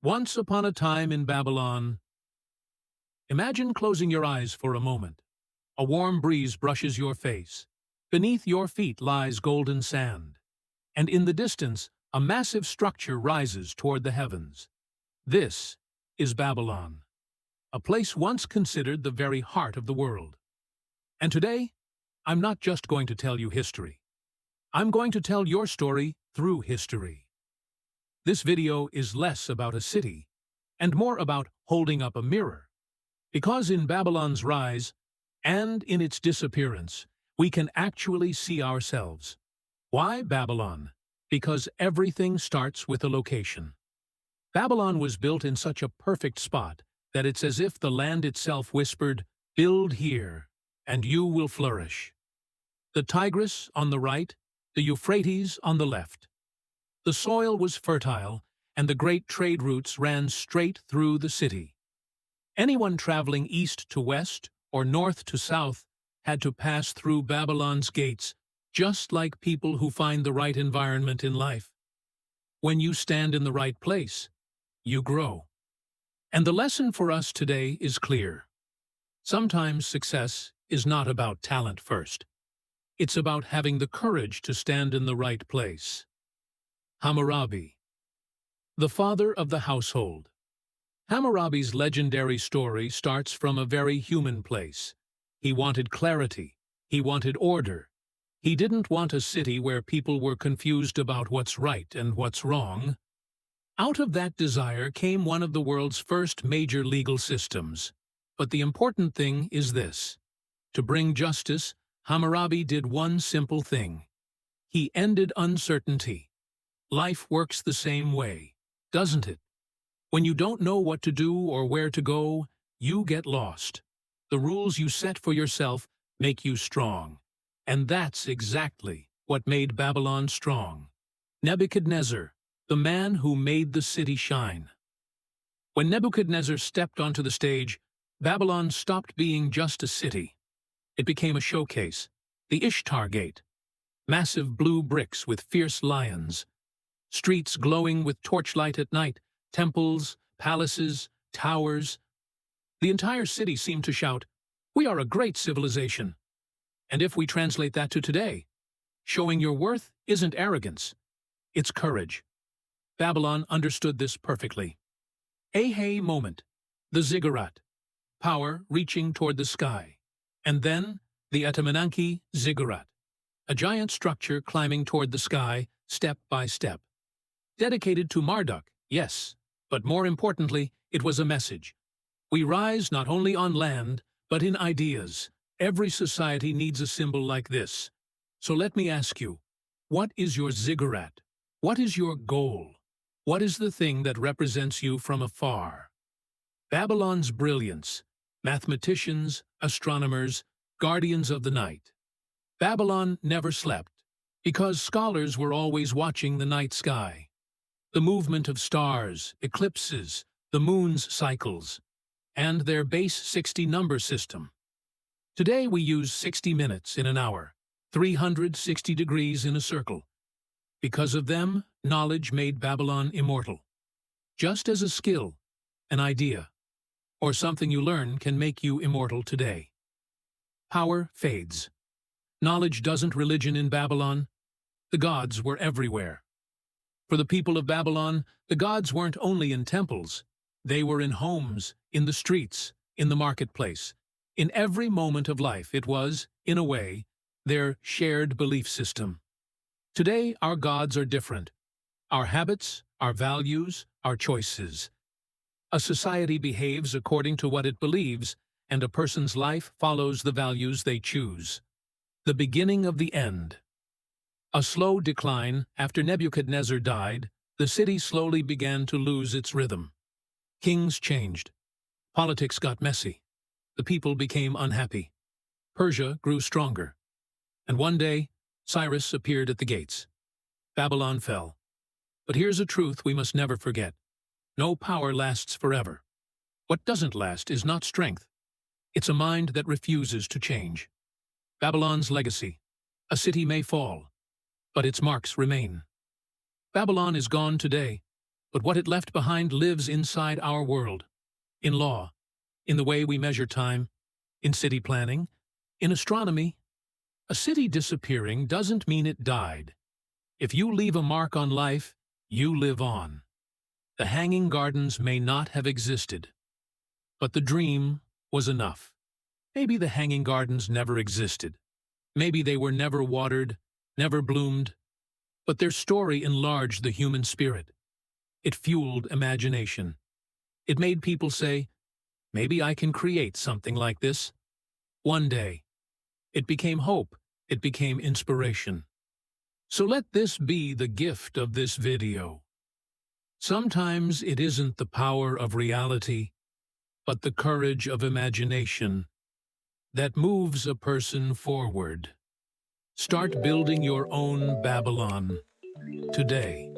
Once upon a time in Babylon. Imagine closing your eyes for a moment. A warm breeze brushes your face. Beneath your feet lies golden sand. And in the distance, a massive structure rises toward the heavens. This is Babylon, a place once considered the very heart of the world. And today, I'm not just going to tell you history. I'm going to tell your story through history. This video is less about a city and more about holding up a mirror. Because in Babylon's rise and in its disappearance, we can actually see ourselves. Why Babylon? Because everything starts with a location. Babylon was built in such a perfect spot that it's as if the land itself whispered, "Build here, and you will flourish." The Tigris on the right, the Euphrates on the left. The soil was fertile, and the great trade routes ran straight through the city. Anyone traveling east to west or north to south had to pass through Babylon's gates, just like people who find the right environment in life. When you stand in the right place, you grow. And the lesson for us today is clear. Sometimes success is not about talent first. It's about having the courage to stand in the right place. Hammurabi, the father of the household. Hammurabi's legendary story starts from a very human place. He wanted clarity. He wanted order. He didn't want a city where people were confused about what's right and what's wrong. Out of that desire came one of the world's first major legal systems. But the important thing is this. To bring justice, Hammurabi did one simple thing. He ended uncertainty. Life works the same way, doesn't it? When you don't know what to do or where to go, you get lost. The rules you set for yourself make you strong. And that's exactly what made Babylon strong. Nebuchadnezzar, the man who made the city shine. When Nebuchadnezzar stepped onto the stage, Babylon stopped being just a city. It became a showcase, the Ishtar Gate. Massive blue bricks with fierce lions. Streets glowing with torchlight at night, temples, palaces, towers. The entire city seemed to shout, "We are a great civilization." And if we translate that to today, showing your worth isn't arrogance, it's courage. Babylon understood this perfectly. Hey moment, the ziggurat, power reaching toward the sky. And then the Atamananki ziggurat, a giant structure climbing toward the sky, step by step. Dedicated to Marduk, yes, but more importantly, it was a message. We rise not only on land, but in ideas. Every society needs a symbol like this. So let me ask you, what is your ziggurat? What is your goal? What is the thing that represents you from afar? Babylon's brilliance, mathematicians, astronomers, guardians of the night. Babylon never slept, because scholars were always watching the night sky. The movement of stars, eclipses, the moon's cycles, and their base 60 number system. Today we use 60 minutes in an hour, 360 degrees in a circle. Because of them, knowledge made Babylon immortal. Just as a skill, an idea, or something you learn can make you immortal today. Power fades. Knowledge doesn't religion in Babylon. The gods were everywhere. For the people of Babylon, the gods weren't only in temples. They were in homes, in the streets, in the marketplace. In every moment of life, it was, in a way, their shared belief system. Today, our gods are different. Our habits, our values, our choices. A society behaves according to what it believes, and a person's life follows the values they choose. The beginning of the end. A slow decline. After Nebuchadnezzar died, the city slowly began to lose its rhythm. Kings changed. Politics got messy. The people became unhappy. Persia grew stronger. And one day, Cyrus appeared at the gates. Babylon fell. But here's a truth we must never forget. No power lasts forever. What doesn't last is not strength. It's a mind that refuses to change. Babylon's legacy. A city may fall, but its marks remain. Babylon is gone today, but what it left behind lives inside our world, in law, in the way we measure time, in city planning, in astronomy. A city disappearing doesn't mean it died. If you leave a mark on life, you live on. The Hanging Gardens may not have existed, but the dream was enough. Maybe the Hanging Gardens never existed. Maybe they were never watered, never bloomed, but their story enlarged the human spirit. It fueled imagination. It made people say, maybe I can create something like this. One day. It became hope. It became inspiration. So let this be the gift of this video. Sometimes it isn't the power of reality, but the courage of imagination that moves a person forward. Start building your own Babylon today.